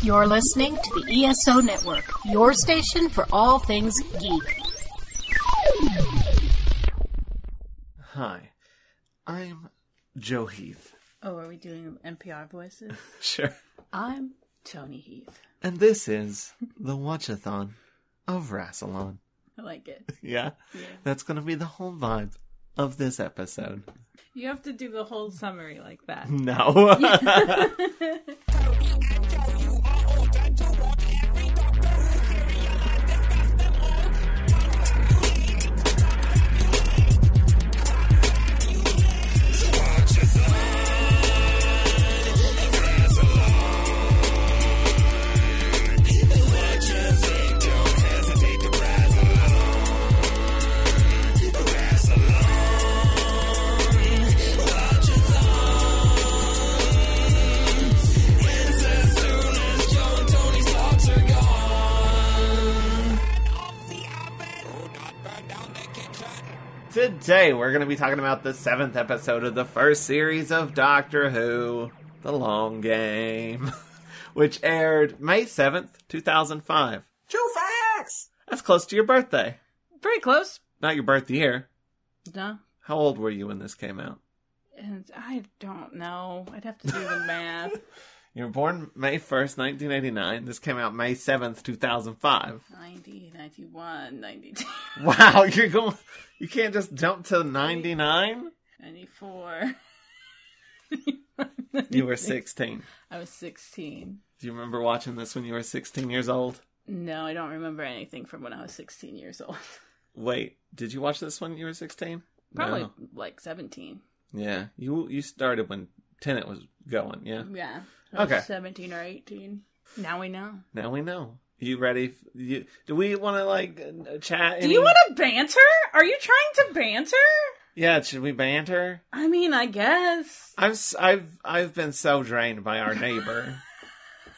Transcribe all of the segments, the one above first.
You're listening to the ESO Network, your station for all things geek. Hi, I'm Joe Heath. Oh, are we doing NPR voices? Sure. I'm Toni Heath. And this is the Watch-A-Thon of Rassilon. I like it. Yeah? That's going to be the whole vibe of this episode. You have to do the whole summary like that. No. Today, we're going to be talking about the 7th episode of the first series of Doctor Who, The Long Game, which aired May 7th, 2005. True facts! That's close to your birthday. Pretty close. Not your birth year. No. How old were you when this came out? And I don't know. I'd have to do the math. You were born May 1st, 1989. This came out May 7th, 2005. 90, 91, 92. Wow, you can't just jump to 99? 94. You were 16. I was 16. Do you remember watching this when you were 16 years old? No, I don't remember anything from when I was 16 years old. Wait, did you watch this when you were 16? Probably No. like 17. Yeah, you started when Tenet was going, yeah? Yeah. Okay. 17 or 18. Now we know. Now we know. You ready? Do we want to, chat? Do you want to banter? Are you trying to banter? Yeah, should we banter? I mean, I guess. I've been so drained by our neighbor.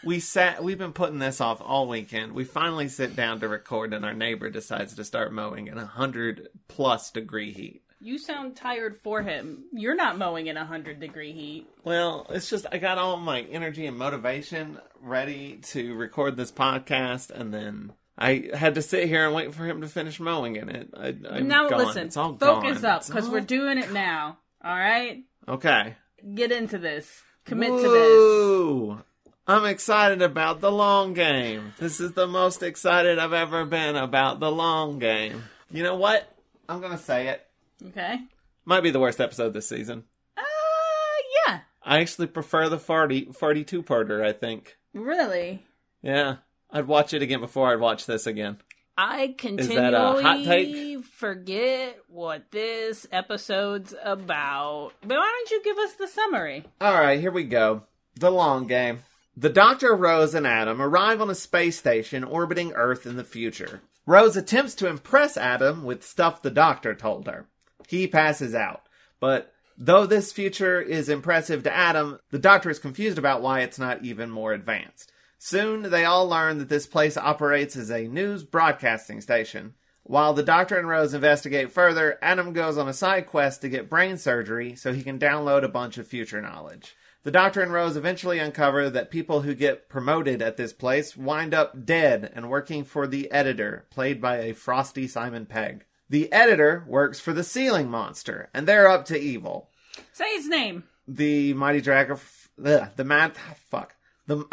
We've been putting this off all weekend. We finally sit down to record, and our neighbor decides to start mowing in 100+ degree heat. You sound tired for him. You're not mowing in 100-degree heat. Well, it's just I got all my energy and motivation ready to record this podcast, and then I had to sit here and wait for him to finish mowing in it. I'm now gone. Listen, it's all focus gone. up, because we're doing it now. All right? Okay. Get into this. Commit to this. I'm excited about the long game. This is the most excited I've ever been about the long game. You know what? I'm going to say it. Okay. Might be the worst episode this season. Yeah. I actually prefer the 42-parter, I think. Really? Yeah. I'd watch it again before I'd watch this again. I continually Is that a hot take? Forget what this episode's about. But why don't you give us the summary? Alright, here we go. The long game. The Doctor, Rose, and Adam arrive on a space station orbiting Earth in the future. Rose attempts to impress Adam with stuff the Doctor told her. He passes out. But though this future is impressive to Adam, the Doctor is confused about why it's not even more advanced. Soon, they all learn that this place operates as a news broadcasting station. While the Doctor and Rose investigate further, Adam goes on a side quest to get brain surgery so he can download a bunch of future knowledge. The Doctor and Rose eventually uncover that people who get promoted at this place wind up dead and working for the editor, played by a frosty Simon Pegg. The editor works for the ceiling monster, and they're up to evil. Say his name. The mighty I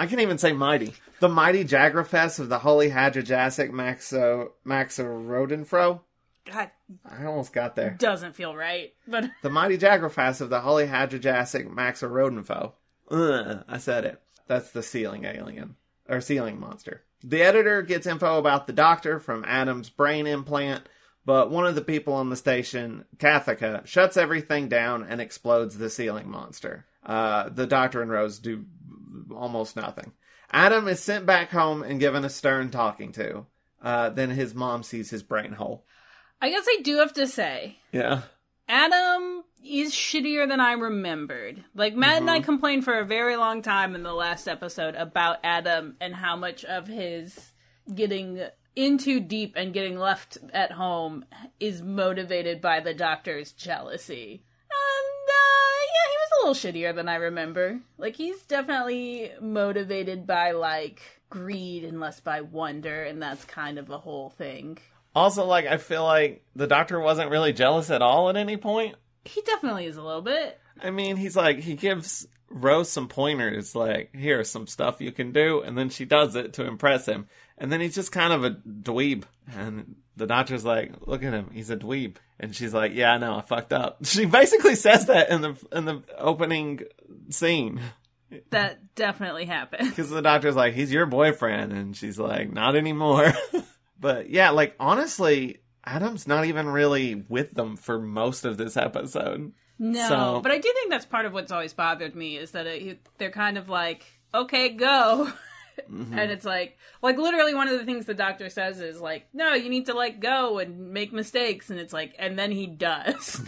can't even say mighty. The mighty Jagrafess of the Holy Hadrajassic Maxarodenfro. God. I almost got there. Doesn't feel right, but... The mighty Jagrafess of the Holy Hadrajassic Maxarodenfo. I said it. That's the ceiling alien. Or ceiling monster. The editor gets info about the Doctor from Adam's brain implant, but one of the people on the station, Kathika, shuts everything down and explodes the ceiling monster. The Doctor and Rose do almost nothing. Adam is sent back home and given a stern talking to. Then his mom sees his brain hole. I guess I do have to say. Yeah. Adam is shittier than I remembered. Like, Matt and I complained for a very long time in the last episode about Adam and how much of his getting in too deep and getting left at home is motivated by the Doctor's jealousy. And, yeah, he was a little shittier than I remember. Like, he's definitely motivated by, like, greed and less by wonder, and that's kind of a whole thing. Also, like, I feel like the Doctor wasn't really jealous at all at any point. He definitely is a little bit. I mean, he's like, he gives Rose some pointers, like, here's some stuff you can do, and then she does it to impress him. And then he's just kind of a dweeb. And the Doctor's like, look at him, he's a dweeb. And she's like, yeah, I know, I fucked up. She basically says that in the opening scene. That definitely happened. Because the Doctor's like, he's your boyfriend. And she's like, not anymore. But yeah, like, honestly, Adam's not even really with them for most of this episode. No, but I do think that's part of what's always bothered me, is that they're kind of like, okay, go. Mm-hmm. And it's like literally one of the things the Doctor says is like, no, you need to let go and make mistakes. And it's like, and then he does.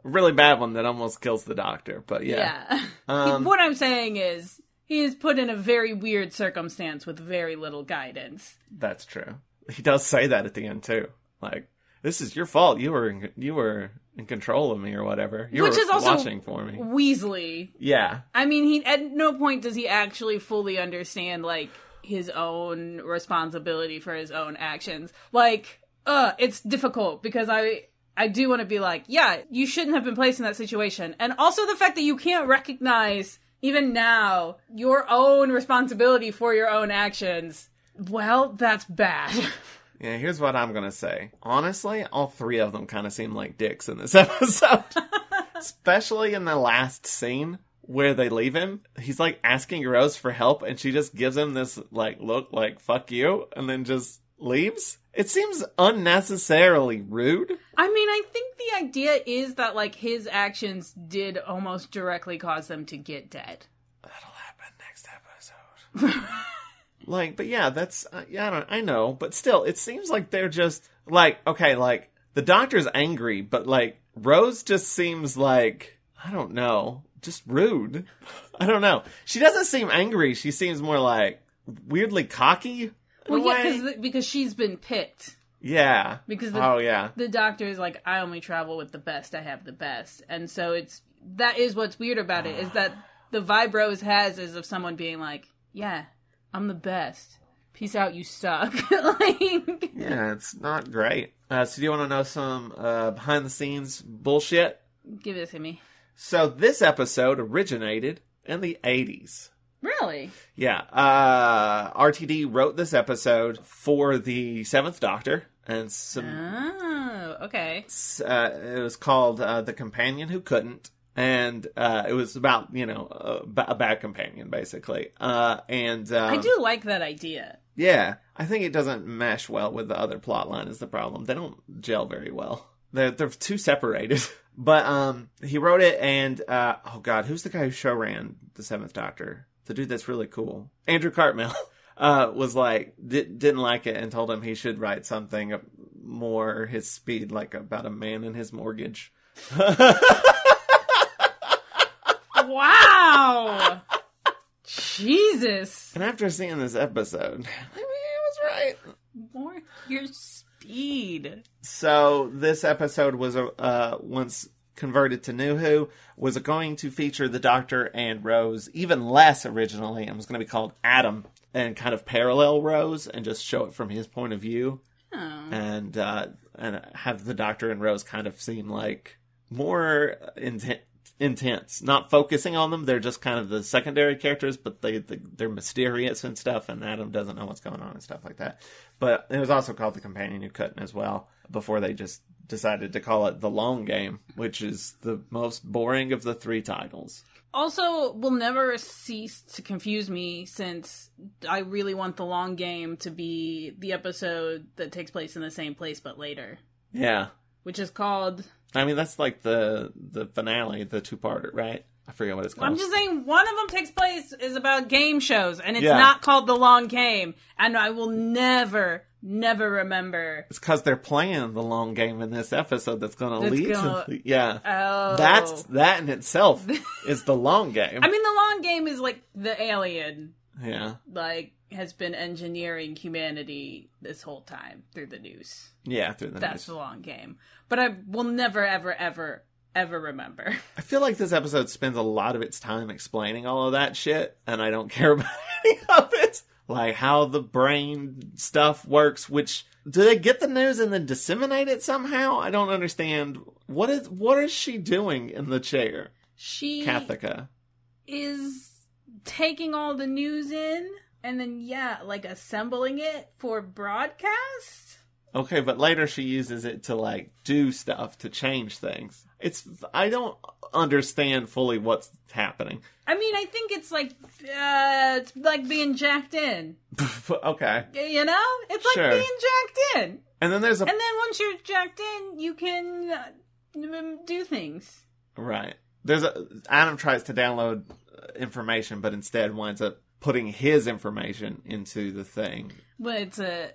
Really bad one that almost kills the Doctor, but yeah. What I'm saying is, he is put in a very weird circumstance with very little guidance. That's true. He does say that at the end too. Like, this is your fault. You were in control of me or whatever. Which is also watching for me. Weasley. Yeah. I mean, at no point does he actually fully understand, like, his own responsibility for his own actions. Like, it's difficult because I do want to be like, yeah, you shouldn't have been placed in that situation. And also the fact that you can't recognize, even now, your own responsibility for your own actions. Well, that's bad. Yeah, here's what I'm going to say. Honestly, all three of them kind of seem like dicks in this episode. Especially in the last scene where they leave him. He's like asking Rose for help and she just gives him this like look like, fuck you, and then just leaves. It seems unnecessarily rude. I mean, I think the idea is that like his actions did almost directly cause them to get dead. That'll happen next episode. Like, but yeah, that's, I know, but still, it seems like they're just, like, okay, like, the Doctor's angry, but, like, Rose just seems like, I don't know, just rude. I don't know. She doesn't seem angry, she seems more, like, weirdly cocky. Well, yeah, because she's been picked. Yeah. Because the Doctor is like, I only travel with the best, I have the best. And so that is what's weird about it, is that the vibe Rose has is of someone being like, yeah, I'm the best. Peace out, you suck. Like, yeah, it's not great. So do you want to know some behind-the-scenes bullshit? Give it to me. So this episode originated in the 80s. Really? Yeah. RTD wrote this episode for the 7th Doctor. And Oh, okay. It was called The Companion Who Couldn't. And it was about, a bad companion, basically. I do like that idea. Yeah. I think it doesn't mesh well with the other plot line is the problem. They don't gel very well. They're too separated. But he wrote it and, oh God, who's the guy who show ran the 7th Doctor? The dude that's really cool. Andrew Cartmel was like, didn't like it and told him he should write something more his speed, like about a man and his mortgage. Wow! Jesus! And after seeing this episode, I mean, it was right. More your speed. So this episode was once converted to New Who, was going to feature the Doctor and Rose even less originally, and was going to be called Adam, and kind of parallel Rose and just show it from his point of view. Oh. And have the Doctor and Rose kind of seem like more intense, not focusing on them. They're just kind of the secondary characters, but they're mysterious and stuff, and Adam doesn't know what's going on and stuff like that. But it was also called The Companion Who Couldn't as well, before they just decided to call it The Long Game, which is the most boring of the 3 titles. Also, will never cease to confuse me, since I really want The Long Game to be the episode that takes place in the same place but later. Yeah. Which is called... I mean, that's like the finale, the 2-parter, right? I forget what it's called. I'm just saying, one of them takes place is about game shows, and it's not called The Long Game, and I will never remember. It's because they're playing the long game in this episode that's going to lead to... Yeah. Oh. That in itself is the long game. I mean, the long game is like the alien. Yeah. Like, has been engineering humanity this whole time through the news. Yeah, through the news. That's the long game. But I will never, ever, ever, ever remember. I feel like this episode spends a lot of its time explaining all of that shit, and I don't care about any of it. Like how the brain stuff works, which... Do they get the news and then disseminate it somehow? I don't understand. What is she doing in the chair? Kathika is taking all the news in and then, assembling it for broadcast? Okay, but later she uses it to, do stuff, to change things. I don't understand fully what's happening. I mean, I think it's like being jacked in. Okay. You know? It's like being jacked in. And then and then once you're jacked in, you can do things. Right. Adam tries to download information, but instead winds up putting his information into the thing. But it's a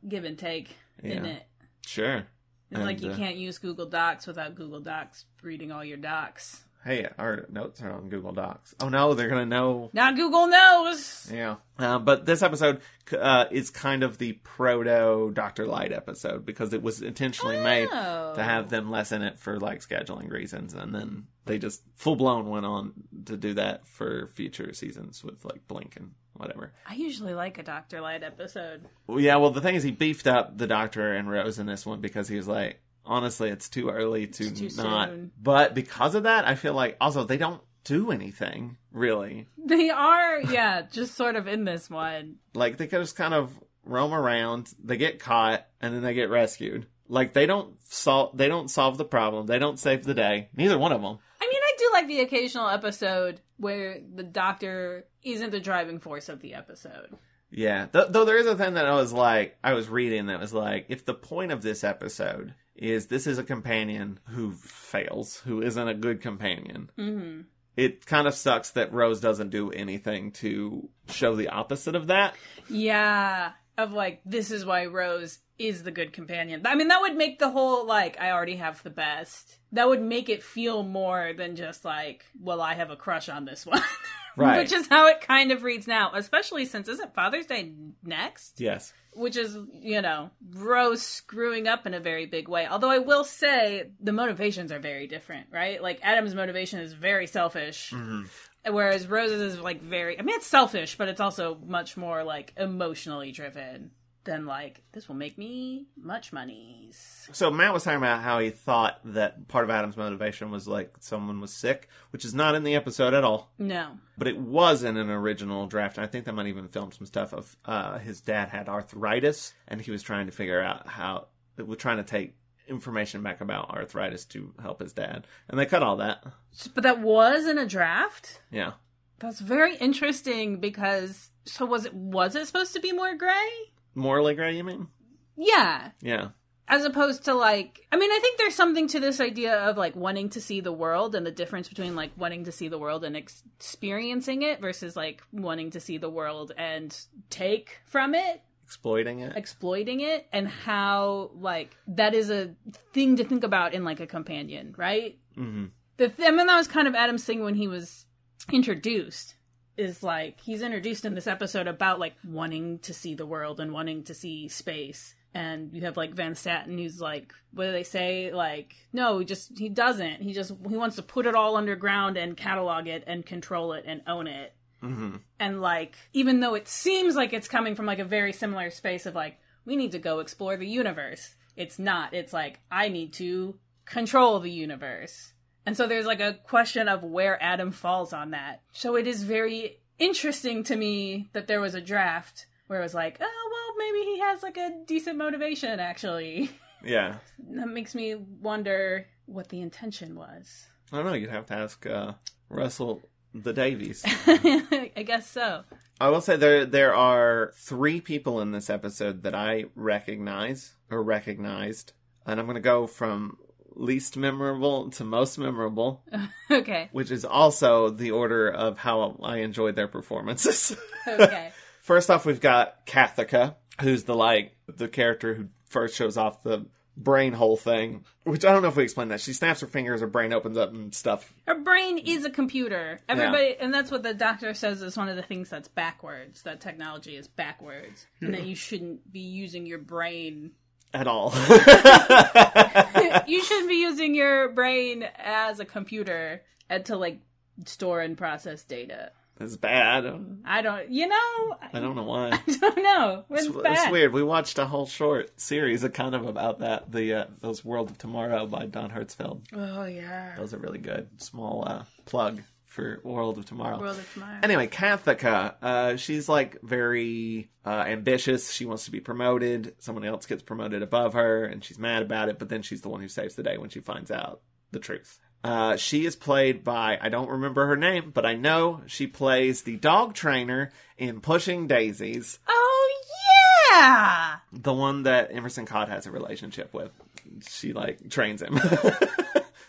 give and take, isn't it? Sure. It's like you can't use Google Docs without Google Docs reading all your docs. Hey, our notes are on Google Docs. Oh no, they're going to know. Now Google knows! Yeah. But this episode is kind of the proto Dr. Light episode because it was intentionally made to have them lessen it for scheduling reasons. And then they just full blown went on to do that for future seasons with Blink and whatever. I usually like a Dr. Light episode. Well, yeah, well, the thing is he beefed up the Doctor and Rose in this one because he was like, honestly, it's too early to not. Soon. But because of that, I feel like also they don't do anything, really. They are, just sort of in this one. They could just kind of roam around, they get caught, and then they get rescued. They don't solve the problem, they don't save the day. Neither one of them. I mean, I do like the occasional episode where the Doctor isn't the driving force of the episode. Yeah, though there is a thing that I was reading that was if the point of this episode is this is a companion who fails, who isn't a good companion. Mm-hmm. It kind of sucks that Rose doesn't do anything to show the opposite of that. Yeah, of this is why Rose is the good companion. I mean, that would make the whole, I already have the best. That would make it feel more than just well, I have a crush on this one. Right. Which is how it kind of reads now, especially since, isn't Father's Day next? Yes. Which is, Rose screwing up in a very big way. Although I will say the motivations are very different, right? Adam's motivation is very selfish. Mm-hmm. Whereas Rose's is very, it's selfish, but it's also much more emotionally driven than this will make me much monies. So Matt was talking about how he thought that part of Adam's motivation was someone was sick, which is not in the episode at all. No. But it was in an original draft. I think they might even film some stuff of his dad had arthritis, and he was trying to figure out how, we're trying to take information back about arthritis to help his dad. And they cut all that. But that was in a draft? Yeah. That's very interesting because, so was it supposed to be more gray? Morally gray, you mean? Yeah. Yeah. As opposed to I think there's something to this idea of wanting to see the world and the difference between wanting to see the world and experiencing it versus wanting to see the world and take from it. Exploiting it and how that is a thing to think about in a companion, right? Mm-hmm. That was kind of Adam's thing when he was introduced. Is he's introduced in this episode about wanting to see the world and wanting to see space, and you have Van Staten who's what do they say, no, he doesn't, he wants to put it all underground and catalog it and control it and own it. Mm-hmm. And even though it seems it's coming from a very similar space of we need to go explore the universe, it's not, it's I need to control the universe. And so there's a question of where Adam falls on that. So it is very interesting to me that there was a draft where it was oh, well, maybe he has a decent motivation, actually. Yeah. That makes me wonder what the intention was. I don't know, you'd have to ask Russell the Davies. I guess so. I will say there are 3 people in this episode that I recognized, and I'm going to go from least memorable to most memorable. Okay. Which is also the order of how I enjoyed their performances. Okay. First off, we've got Kathika, who's the character who first shows off the brain hole thing, which I don't know if we explained that. She snaps her fingers, her brain opens up and stuff. Her brain is a computer. Everybody, and that's what the Doctor says is one of the things that's backwards. That technology is backwards. And that you shouldn't be using your brain at all. You shouldn't be using your brain as a computer and to, like, store and process data. It's bad. I don't know why. I don't know. It's bad. It's weird. We watched a whole short series kind of about that. Those World of Tomorrow by Don Hertzfeld. Oh, yeah. Those are really good. Small plug for World of Tomorrow. World of Tomorrow. Anyway, Kathika, she's like very ambitious. She wants to be promoted. Someone else gets promoted above her, and she's mad about it, but then she's the one who saves the day when she finds out the truth. She is played by, I don't remember her name, but I know she plays the dog trainer in Pushing Daisies. Oh, yeah! The one that Emerson Codd has a relationship with. She, like, trains him.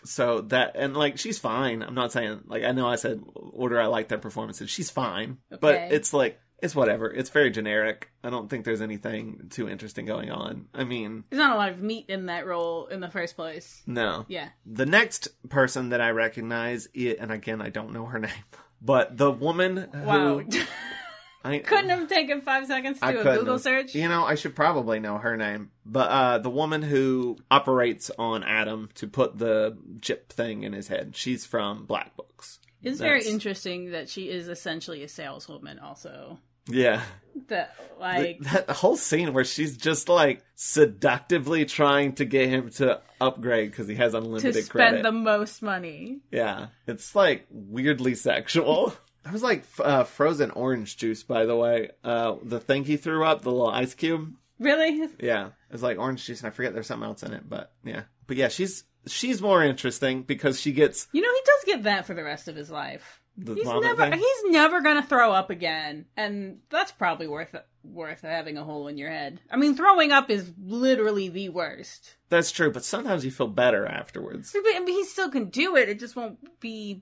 So that, and like, she's fine. I'm not saying, like, I know I said order I like their performances. She's fine. Okay. But it's like, it's whatever. It's very generic. I don't think there's anything too interesting going on. I mean, there's not a lot of meat in that role in the first place. No. Yeah. The next person that I recognize, and again, I don't know her name, but the woman who... Wow. I couldn't have taken 5 seconds to do a Google search. You know, I should probably know her name. But the woman who operates on Adam to put the chip thing in his head, she's from Black Books. It's very interesting that she is essentially a saleswoman also. Yeah. That whole scene where she's just, like, seductively trying to get him to upgrade because he has unlimited credit. To spend the most money. Yeah. It's, like, weirdly sexual. That was like frozen orange juice, by the way. The thing he threw up, the little ice cube. Really? Yeah. It was like orange juice, and I forget there's something else in it, but yeah. But yeah, she's more interesting because she gets... You know, he does get that for the rest of his life. He's never gonna throw up again, and that's probably worth having a hole in your head. I mean, throwing up is literally the worst. That's true, but sometimes you feel better afterwards. But I mean, he still can do it. It just won't be,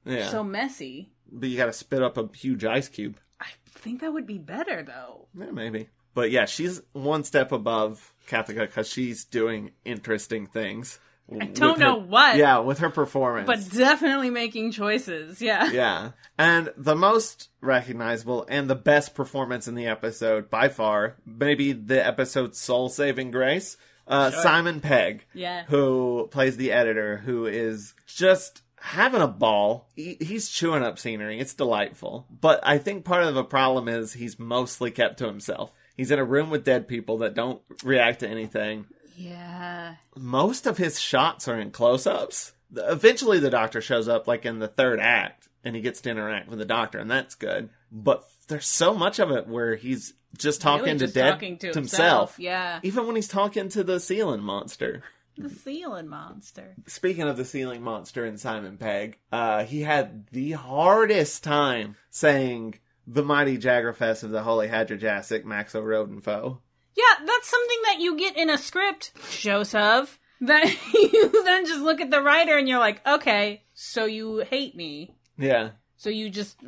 so messy. But you gotta spit up a huge ice cube. I think that would be better, though. Yeah, maybe. But yeah, she's one step above Kathika because she's doing interesting things. I don't know what. Yeah, with her performance. But definitely making choices, yeah. Yeah. And the most recognizable and the best performance in the episode, by far, maybe the episode's soul-saving grace, sure. Simon Pegg, who plays the editor, who is just having a ball. He's chewing up scenery. It's delightful. But I think part of the problem is he's mostly kept to himself. He's in a room with dead people that don't react to anything. Yeah. Most of his shots are in close-ups. Eventually the doctor shows up, like, in the third act, and he gets to interact with the doctor, and that's good. But there's so much of it where he's just talking to himself. Yeah. Even when he's talking to the ceiling monster. The ceiling monster. Speaking of the ceiling monster and Simon Pegg, he had the hardest time saying the mighty Jaggerfest of the Holy Hadrajassic Maxo Rodenfoe. Yeah, that's something that you get in a script, Joseph, that you then just look at the writer and you're like, okay, so you hate me. Yeah. So you just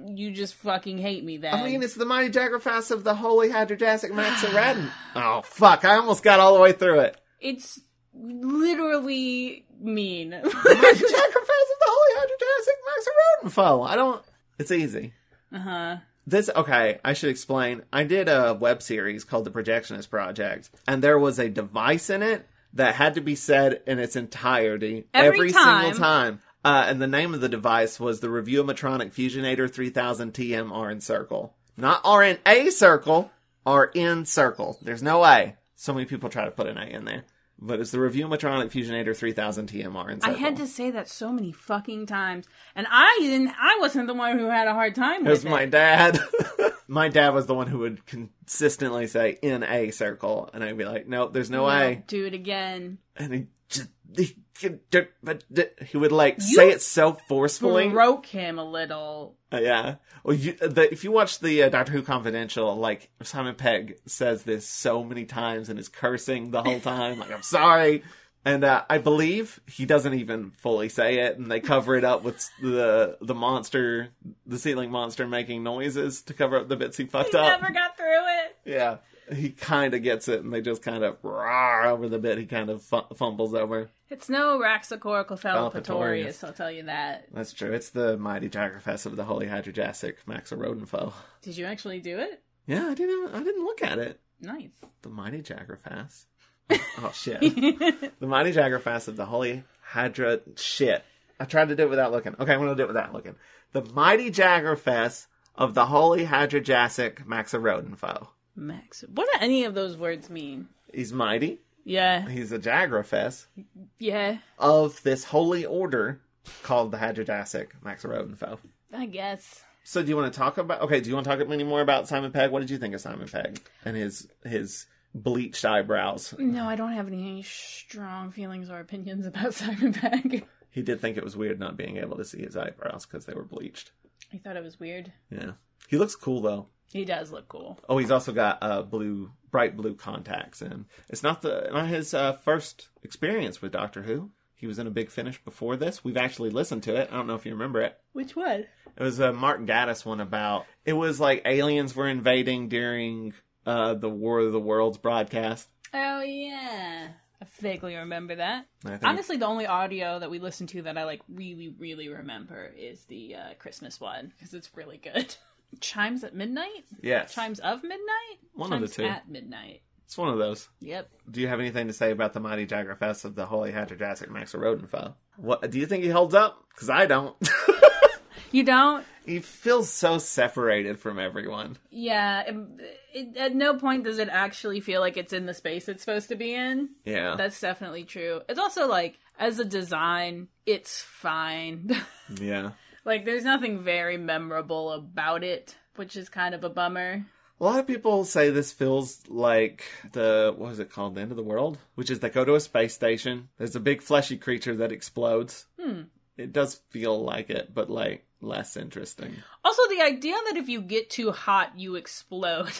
fucking hate me then. I mean, it's the mighty Jaggerfest of the Holy Hadrajassic Maxo Rodenfoe. Oh, fuck, I almost got all the way through it. It's literally mean. The mighty Jaggerfest of the Holy Hadrajassic Maxo Rodenfoe. It's easy. Uh-huh. Okay, I should explain. I did a web series called The Projectionist Project, and there was a device in it that had to be said in its entirety every single time. And the name of the device was the Review-O-Matronic Fusionator 3000 TM-RN Circle. Not RNA Circle, RN Circle. There's no A. So many people try to put an A in there. But it's the Review-O-Matronic Fusionator 3000 TM-RN Circle. I had to say that so many fucking times. And I wasn't the one who had a hard time with it. It was my dad. My dad was the one who would consistently say, in a circle. And I'd be like, nope, there's no A. Do it again. And he would, like, say it so forcefully. Broke him a little. Yeah. Well, if you watch the Doctor Who Confidential, like, Simon Pegg says this so many times and is cursing the whole time. Like, I'm sorry. And I believe he doesn't even fully say it, and they cover it up with the monster, the ceiling monster making noises to cover up the bits he fucked up. He never got through it. Yeah. He kind of gets it, and they just kind of roar over the bit he kind of fumbles over. It's no Raxacoricofallapatorius, I'll tell you that. That's true. It's the mighty Jaggerfest of the Holy Hadrajassic Maxo Rodenfoe. Did you actually do it? Yeah, I didn't look at it. Nice. The mighty Jaggerfest. Oh, shit. The Mighty Jaggerfest of the Holy Hydra... Shit. I tried to do it without looking. Okay, I'm going to do it without looking. The Mighty Jaggerfest of the Holy Hydrajasic Maxarodenfoe. What do any of those words mean? He's mighty. Yeah. He's a Jaggerfest. Yeah. Of this holy order called the Hydrajasic Maxarodenfoe. I guess. So do you want to talk about... Okay, do you want to talk any more about Simon Pegg? What did you think of Simon Pegg and his bleached eyebrows? No, I don't have any strong feelings or opinions about Simon Pegg. He did think it was weird not being able to see his eyebrows because they were bleached. He thought it was weird. Yeah. He looks cool, though. He does look cool. Oh, he's also got bright blue contacts, and it's not his first experience with Doctor Who. He was in a Big Finish before this. We've actually listened to it. I don't know if you remember it. Which one? It was a Mark Gatiss one it was like aliens were invading during the War of the Worlds broadcast. Oh, yeah. I vaguely remember that. Honestly, the only audio that we listened to that I really, really remember is the Christmas one, because it's really good. Chimes at midnight? Yes. Chimes of midnight? One Chimes of the two. At midnight. It's one of those. Yep. Do you have anything to say about the Mighty Jaggerfest of the Holy Hydrajasic Maxarodenfoe? What do you think he holds up? Because I don't. You don't? He feels so separated from everyone. Yeah. At no point does it actually feel like it's in the space it's supposed to be in. Yeah. That's definitely true. It's also as a design, it's fine. Yeah. There's nothing very memorable about it, which is kind of a bummer. A lot of people say this feels like what is it called? The End of the World? Which is they go to a space station. There's a big fleshy creature that explodes. It does feel like it, but less interesting. Also, the idea that if you get too hot, you explode.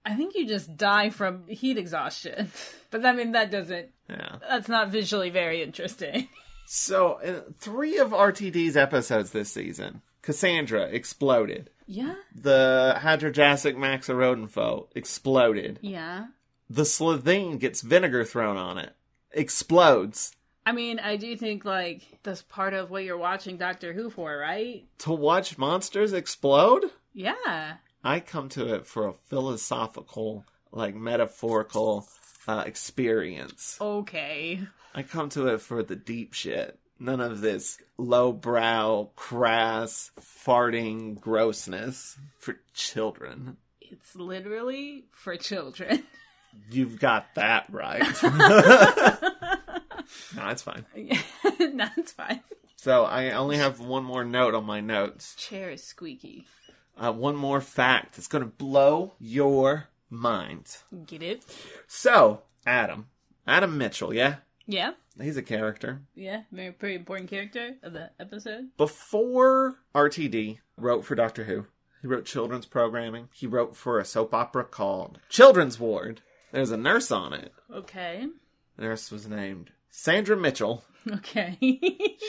I think you just die from heat exhaustion. But that doesn't... Yeah. That's not visually very interesting. So, in 3 of RTD's episodes this season, Cassandra exploded. Yeah. The Hydrajasic Maxarodenfoe exploded. Yeah. The Slitheen gets vinegar thrown on it. Explodes. I do think, that's part of what you're watching Doctor Who for, right? To watch monsters explode? Yeah. I come to it for a philosophical, metaphorical experience. Okay. I come to it for the deep shit. None of this lowbrow, crass, farting grossness for children. It's literally for children. You've got that right. No, it's fine. No, it's fine. So I only have one more note on my notes. Chair is squeaky. One more fact. It's going to blow your mind. Get it? So, Adam Mitchell, yeah? Yeah. He's a character. Yeah, pretty important character of the episode. Before RTD wrote for Doctor Who, he wrote children's programming. He wrote for a soap opera called Children's Ward. There's a nurse on it. Okay. The nurse was named Sandra Mitchell. Okay.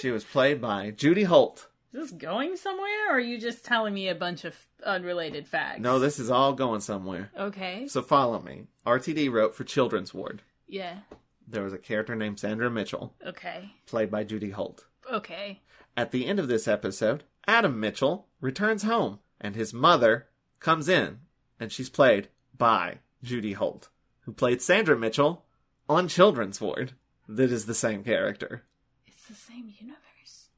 She was played by Judy Holt. Is this going somewhere, or are you just telling me a bunch of unrelated facts? No, this is all going somewhere. Okay. So follow me. RTD wrote for Children's Ward. Yeah. There was a character named Sandra Mitchell. Okay. Played by Judy Holt. Okay. At the end of this episode, Adam Mitchell returns home, and his mother comes in, and she's played by Judy Holt, who played Sandra Mitchell on Children's Ward. That is the same character. It's the same universe.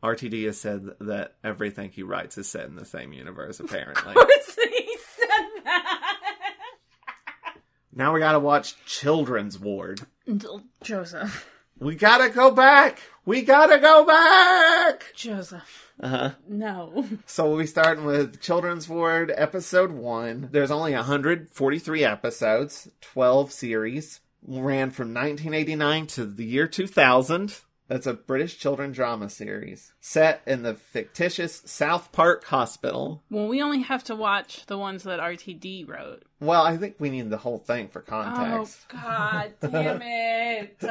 RTD has said that everything he writes is set in the same universe, apparently. Of course he said that! Now we gotta watch Children's Ward. Joseph. We gotta go back! We gotta go back! Joseph. Uh-huh. No. So we'll be starting with Children's Ward, Episode 1. There's only 143 episodes, 12 series. Ran from 1989 to the year 2000. That's a British children drama series. Set in the fictitious South Park Hospital. Well, we only have to watch the ones that RTD wrote. Well, I think we need the whole thing for context. Oh, God damn it.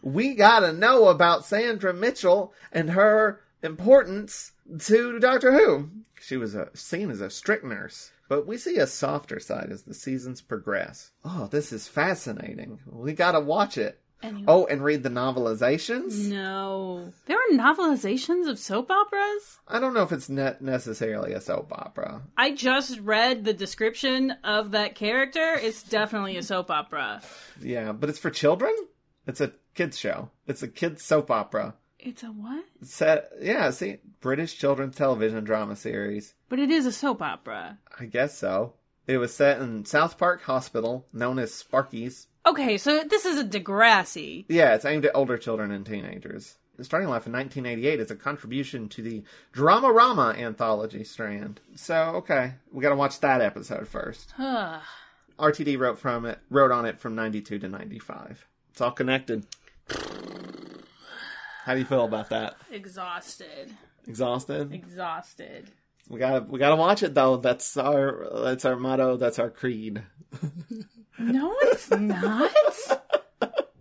We gotta know about Sandra Mitchell and her importance to Doctor Who. She was seen as a strict nurse, but we see a softer side as the seasons progress. Oh, this is fascinating. We gotta watch it. Anyway. Oh, and read the novelizations? No. There are novelizations of soap operas? I don't know if it's necessarily a soap opera. I just read the description of that character. It's definitely a soap opera. Yeah, but it's for children? It's a kids show. It's a kids soap opera. It's a what? British children's television drama series. But it is a soap opera. I guess so. It was set in South Park Hospital, known as Sparky's. Okay, so this is a Degrassi. Yeah, it's aimed at older children and teenagers. Starting life in 1988 as a contribution to the Drama-Rama anthology strand. So, okay, we gotta watch that episode first. RTD wrote on it from 92 to 95. It's all connected. How do you feel about that? Exhausted. Exhausted? Exhausted. We gotta watch it though. That's our motto. That's our creed. No, it's not.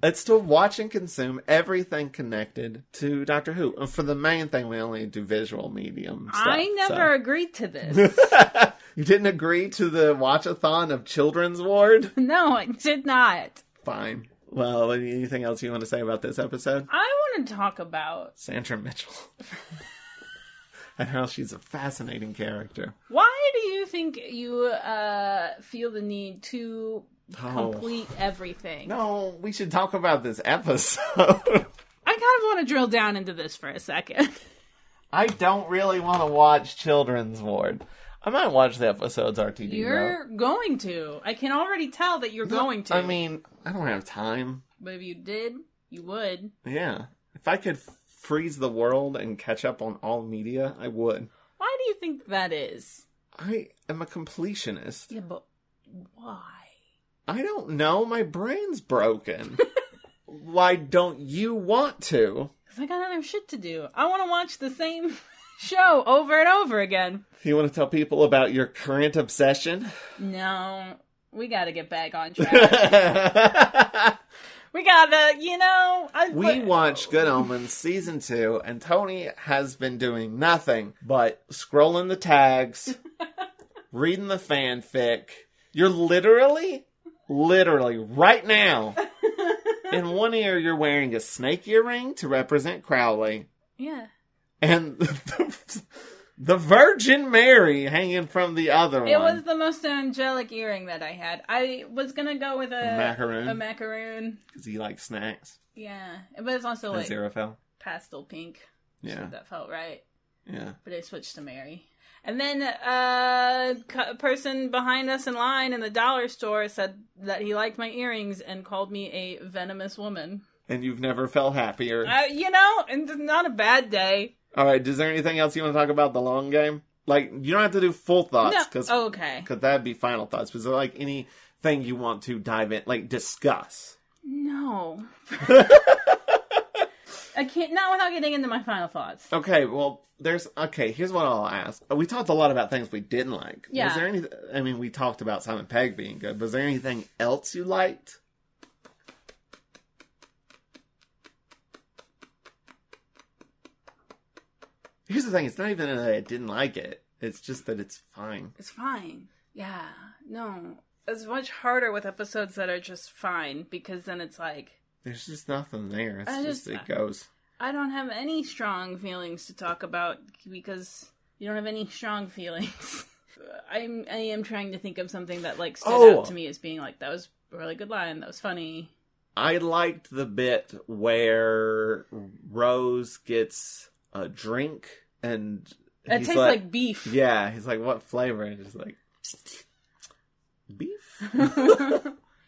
It's to watch and consume everything connected to Doctor Who. For the main thing, we only do visual medium stuff. I never agreed to this. You didn't agree to the Watch-A-Thon of Children's Ward? No, I did not. Fine. Well, anything else you want to say about this episode? I want to talk about Sandra Mitchell. And how she's a fascinating character. Why do you think you feel the need to complete everything? No, we should talk about this episode. I kind of want to drill down into this for a second. I don't really want to watch Children's Ward. I might watch the episodes RTD. You're going to. I can already tell that you're going to. I mean, I don't have time. But if you did, you would. Yeah. If I could freeze the world and catch up on all media, I would. Why do you think that is? I am a completionist. Yeah, but why? I don't know. My brain's broken. Why don't you want to? Because I got other shit to do. I want to watch the same show over and over again. You want to tell people about your current obsession? No. We got to get back on track. We gotta, We watched Good Omens Season 2, and Toni has been doing nothing but scrolling the tags, reading the fanfic. You're literally, right now, in one ear you're wearing a snake earring to represent Crowley. Yeah. And the Virgin Mary hanging from the other one. It was the most angelic earring that I had. I was gonna go with a macaroon. A macaroon. Because he likes snacks. Yeah. But it's also like Aziraphale. Pastel pink. Yeah. So that felt right. Yeah. But I switched to Mary. And then a person behind us in line in the dollar store said that he liked my earrings and called me a venomous woman. And you've never felt happier. And it's not a bad day. All right, is there anything else you want to talk about the long game? Like, you don't have to do full thoughts. No. Okay. Because that'd be final thoughts. But is there, like, anything you want to dive in, like, discuss? No. I can't, not without getting into my final thoughts. Okay, well, here's what I'll ask. We talked a lot about things we didn't like. Yeah. Was there anything, we talked about Simon Pegg being good. Was there anything else you liked? Here's the thing, it's not even that I didn't like it. It's just that it's fine. It's fine. Yeah. No. It's much harder with episodes that are just fine, because then it's like... There's just nothing there. It goes. I don't have any strong feelings to talk about, because you don't have any strong feelings. I am trying to think of something that, like, stood out to me as being like, that was a really good line, that was funny. I liked the bit where Rose gets a drink and it tastes like beef. Yeah, he's like, what flavor? And just like, beef?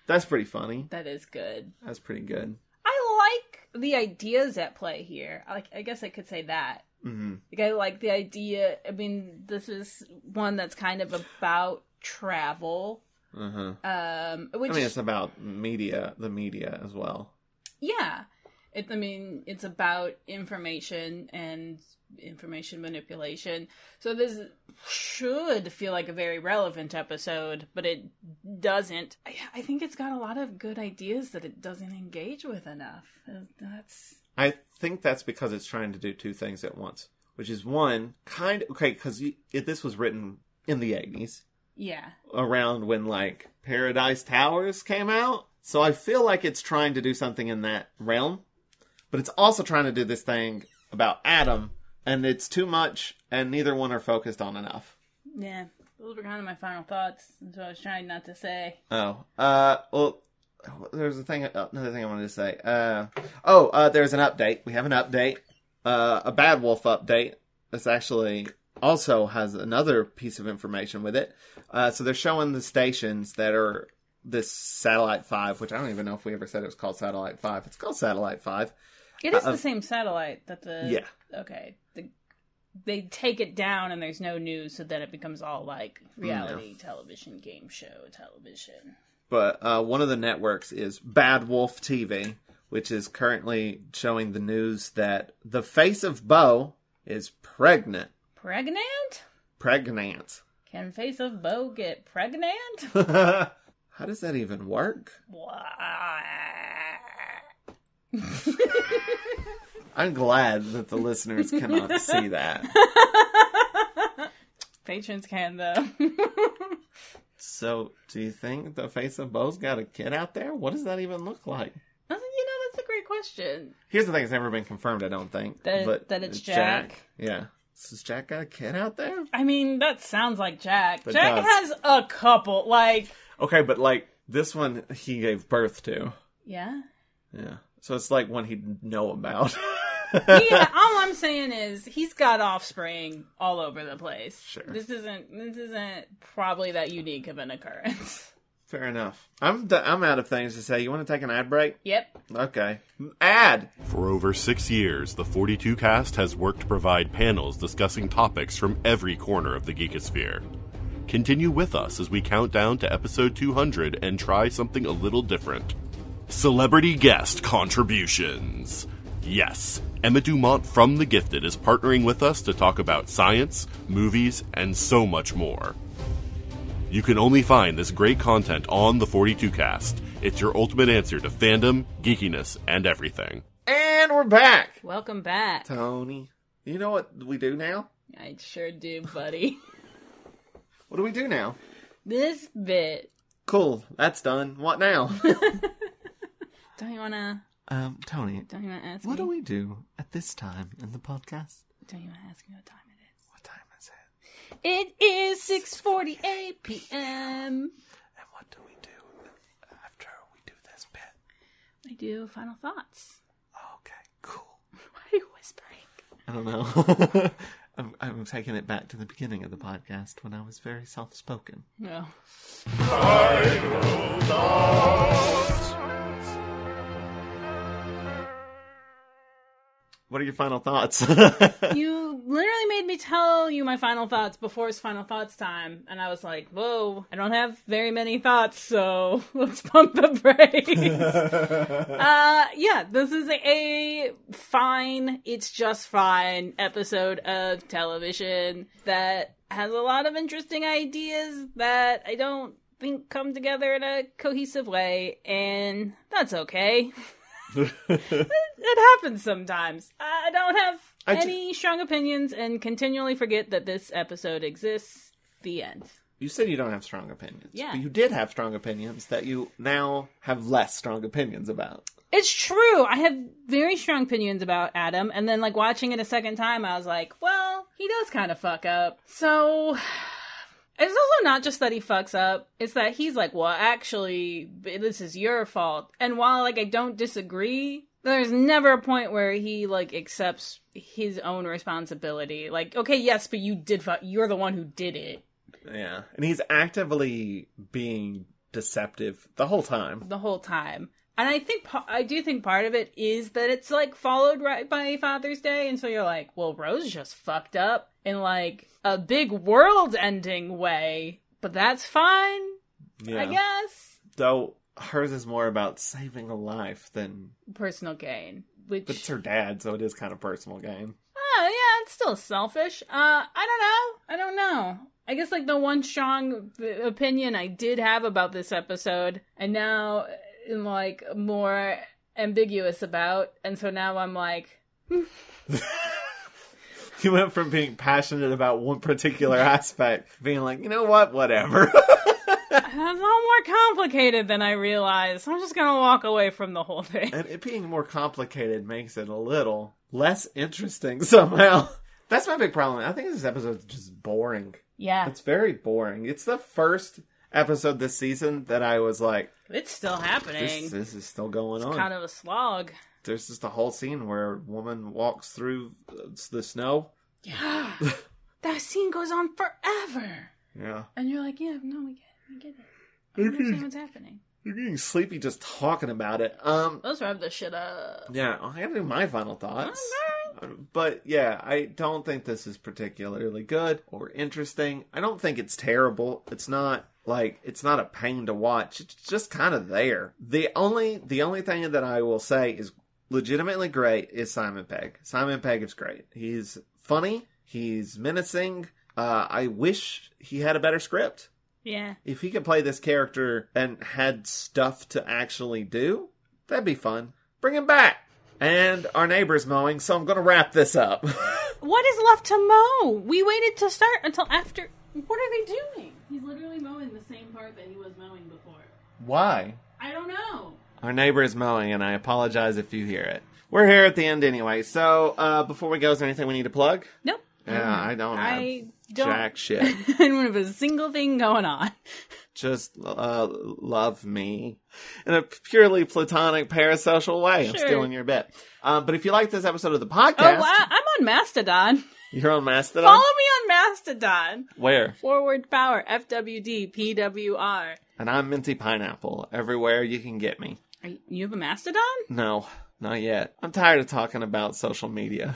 That's pretty funny. That is good. That's pretty good. I like the ideas at play here. I guess I could say that. Mm-hmm. Like, I like the idea. I mean, this is one that's kind of about travel. Uh-huh. Which, it's about the media as well. Yeah. It's about information and information manipulation. So this should feel like a very relevant episode, but it doesn't. I think it's got a lot of good ideas that it doesn't engage with enough. I think that's because it's trying to do two things at once, which is one, because this was written in the 80s. Yeah. Around when, like, Paradise Towers came out. So I feel like it's trying to do something in that realm, but it's also trying to do this thing about Adam, and it's too much, and neither one are focused on enough. Yeah, those were kind of my final thoughts, so I was trying not to say. Well, there's another thing I wanted to say. There's an update. We have an update, a Bad Wolf update. This actually also has another piece of information with it. So they're showing the stations that are this Satellite 5, which I don't even know if we ever said it was called Satellite 5. It's called Satellite 5. It is the same satellite that the... Yeah. Okay. They take it down and there's no news, so then it becomes all like reality television, game show television. But one of the networks is Bad Wolf TV, which is currently showing the news that the face of Bo is pregnant. Pregnant? Pregnant. Can face of Bo get pregnant? How does that even work? I'm glad that the listeners cannot see that. Patrons can, though. So, do you think the face of Bo's got a kid out there? What does that even look like? That's a great question. Here's the thing, it's never been confirmed, I don't think. That it's Jack. Yeah. Does Jack got a kid out there? I mean, that sounds like Jack. Jack has a couple, like... Okay, but, like, this one he gave birth to. Yeah? Yeah. So it's like one he'd know about. Yeah, all I'm saying is he's got offspring all over the place. Sure. This isn't probably that unique of an occurrence. Fair enough. I'm out of things to say. You want to take an ad break? Yep. Okay. Ad! For over 6 years, the 42 Cast has worked to provide panels discussing topics from every corner of the geekosphere. Continue with us as we count down to episode 200 and try something a little different. Celebrity guest contributions. Yes, Emma Dumont from The Gifted is partnering with us to talk about science, movies, and so much more. You can only find this great content on the 42 Cast. It's your ultimate answer to fandom, geekiness, and everything. And we're back! Welcome back. Tony, you know what we do now? I sure do, buddy. What do we do now? This bit. Cool, that's done. What now? Don't you wanna... Tony, Don't you wanna ask me? What do we do at this time in the podcast? Don't you wanna ask me what time it is? What time is it? It is 6:48 p.m. And what do we do after we do this bit? We do final thoughts. Okay, cool. Why are you whispering? I don't know. I'm taking it back to the beginning of the podcast when I was very soft-spoken. No. Final thoughts. What are your final thoughts? You literally made me tell you my final thoughts before it's final thoughts time. And I was like, whoa, I don't have very many thoughts, so let's pump the brakes. Yeah, this is a fine, it's just fine episode of television that has a lot of interesting ideas that I don't think come together in a cohesive way, and that's okay. It happens sometimes. I don't have any strong opinions and continually forget that this episode exists. The end. You said you don't have strong opinions. Yeah. But you did have strong opinions that you now have less strong opinions about. It's true. I have very strong opinions about Adam, and then like watching it a second time, I was like, well, he does kind of fuck up. So... It's also not just that he fucks up, it's that he's like, well, actually, this is your fault. And while, like, I don't disagree, there's never a point where he, like, accepts his own responsibility. Like, okay, yes, but you're the one who did it. Yeah. And he's actively being deceptive the whole time. The whole time. And I do think part of it is that it's, like, followed right by Father's Day, and so you're like, well, Rose just fucked up in, like, a big world-ending way, but that's fine, yeah. I guess. Though, hers is more about saving a life than... personal gain, But it's her dad, so it is kind of personal gain. Oh, yeah, it's still selfish. I don't know. I guess, like, the one strong opinion I did have about this episode, and now... am like more ambiguous about, and so now I'm like you went from being passionate about one particular aspect being like, you know what, whatever. That's a little more complicated than I realized. I'm just gonna walk away from the whole thing. And it being more complicated makes it a little less interesting somehow. That's my big problem. I think this episode is just boring. Yeah. It's very boring. It's the first episode this season that I was like, It's still happening. this is still going on. Kind of a slog. There's just a whole scene where a woman walks through the snow. Yeah. That scene goes on forever. Yeah. And you're like, yeah, no, we get it. I understand what's happening. You're getting sleepy just talking about it. Let's wrap this shit up. Yeah, I gotta do my final thoughts. But yeah, I don't think this is particularly good or interesting. I don't think it's terrible. It's not a pain to watch. It's just kind of there. The only thing that I will say is legitimately great is Simon Pegg. Simon Pegg is great. He's funny. He's menacing. I wish he had a better script. Yeah. If he could play this character and had stuff to actually do, that'd be fun. Bring him back. And our neighbor's mowing, so I'm going to wrap this up. What is left to mow? We waited to start until after. What are they doing? He's literally mowing the same part that he was mowing before. Why? I don't know. Our neighbor is mowing, and I apologize if you hear it. We're here at the end anyway, so before we go, is there anything we need to plug? Nope. Yeah, I don't have jack shit. I don't have a single thing going on. Just love me in a purely platonic parasocial way. Sure. I'm stealing your bit. But if you like this episode of the podcast... Oh, I'm on Mastodon. You're on Mastodon? Follow me on Mastodon. Where? Forward Power, FWD, PWR. And I'm Minty Pineapple. Everywhere you can get me. You have a Mastodon? No, not yet. I'm tired of talking about social media.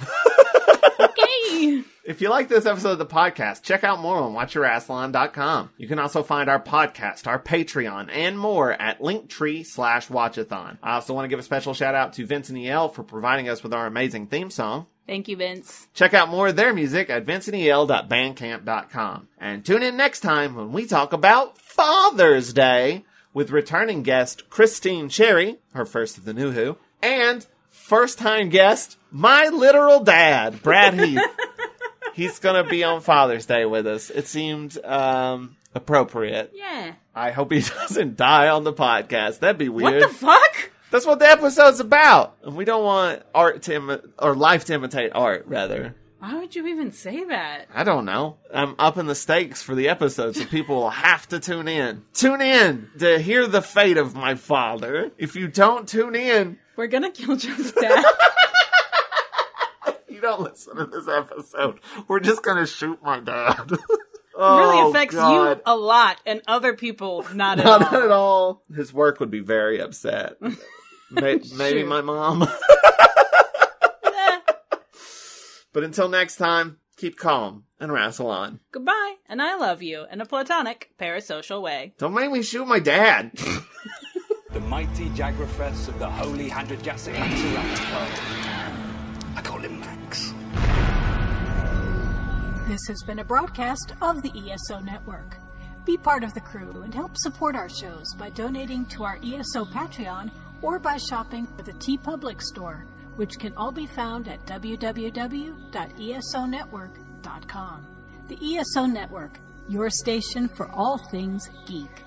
Okay. If you like this episode of the podcast, check out more on Watch-A-Rassilon.com. You can also find our podcast, our Patreon, and more at Linktree/Watch-A-Thon. I also want to give a special shout out to Vince and EL for providing us with our amazing theme song. Thank you, Vince. Check out more of their music at vinceandel.bandcamp.com. And tune in next time when we talk about Father's Day with returning guest Christine Cherry, her first of the New Who, and first-time guest, my literal dad, Brad Heath. He's going to be on Father's Day with us. It seemed appropriate. Yeah. I hope he doesn't die on the podcast. That'd be weird. What the fuck? That's what the episode's about. And we don't want art to or life to imitate art, rather. Why would you even say that? I don't know. I'm upping the stakes for the episode, so people will have to tune in. Tune in to hear the fate of my father. If you don't tune in... We're gonna kill Joe's dad. You don't listen to this episode. We're just gonna shoot my dad. Really affects you a lot, and other people not at all. Not at all. His work would be very upset. Maybe my mom. But until next time, keep calm and wrestle on. Goodbye, and I love you in a platonic, parasocial way. Don't make me shoot my dad. The mighty Jaguarfess of the Holy Hundred Jurassic Max. I call him Max. This has been a broadcast of the ESO Network. Be part of the crew and help support our shows by donating to our ESO Patreon or by shopping at the TeePublic store, which can all be found at www.esonetwork.com. The ESO Network, your station for all things geek.